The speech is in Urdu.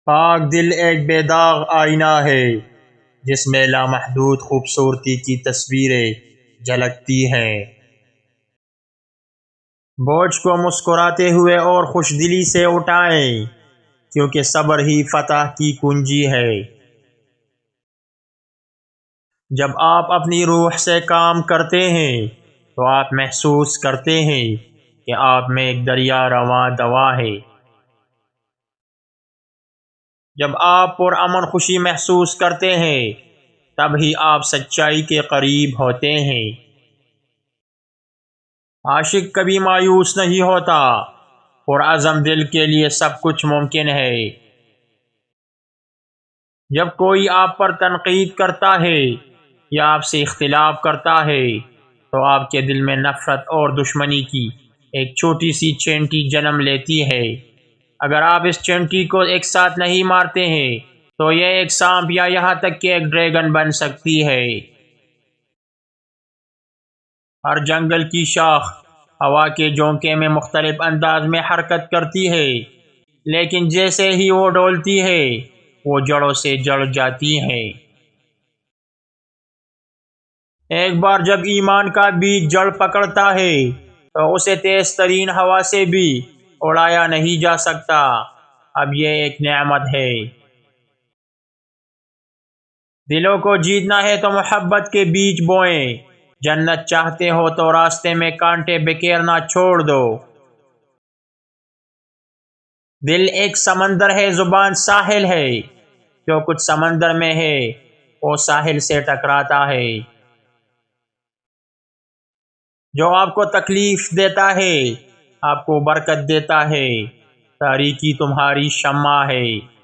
پاک دل ایک بے داغ آئینہ ہے جس میں لامحدود خوبصورتی کی تصویریں جھلکتی ہیں۔ بوجھ کو مسکراتے ہوئے اور خوش دلی سے اٹھائیں، کیونکہ صبر ہی فتح کی کنجی ہے۔ جب آپ اپنی روح سے کام کرتے ہیں تو آپ محسوس کرتے ہیں کہ آپ میں ایک دریا رواں دوا ہے۔ جب آپ پرامن خوشی محسوس کرتے ہیں تب ہی آپ سچائی کے قریب ہوتے ہیں۔ عاشق کبھی مایوس نہیں ہوتا، پرعزم دل کے لیے سب کچھ ممکن ہے۔ جب کوئی آپ پر تنقید کرتا ہے یا آپ سے اختلاف کرتا ہے تو آپ کے دل میں نفرت اور دشمنی کی ایک چھوٹی سی چینٹی جنم لیتی ہے۔ اگر آپ اس چینٹی کو ایک ساتھ نہیں مارتے ہیں تو یہ ایک سانپ یا یہاں تک کہ ایک ڈریگن بن سکتی ہے۔ ہر جنگل کی شاخ ہوا کے جھونکے میں مختلف انداز میں حرکت کرتی ہے، لیکن جیسے ہی وہ ڈولتی ہے وہ جڑوں سے جڑ جاتی ہے۔ ایک بار جب ایمان کا بیج جڑ پکڑتا ہے تو اسے تیز ترین ہوا سے بھی اڑایا نہیں جا سکتا۔ اب یہ ایک نعمت ہے۔ دلوں کو جیتنا ہے تو محبت کے بیج بوئیں، جنت چاہتے ہو تو راستے میں کانٹے بکھیرنا چھوڑ دو۔ دل ایک سمندر ہے، زبان ساحل ہے، جو کچھ سمندر میں ہے وہ ساحل سے ٹکراتا ہے۔ جو آپ کو تکلیف دیتا ہے آپ کو برکت دیتا ہے، تاریکی تمہاری شمع ہے۔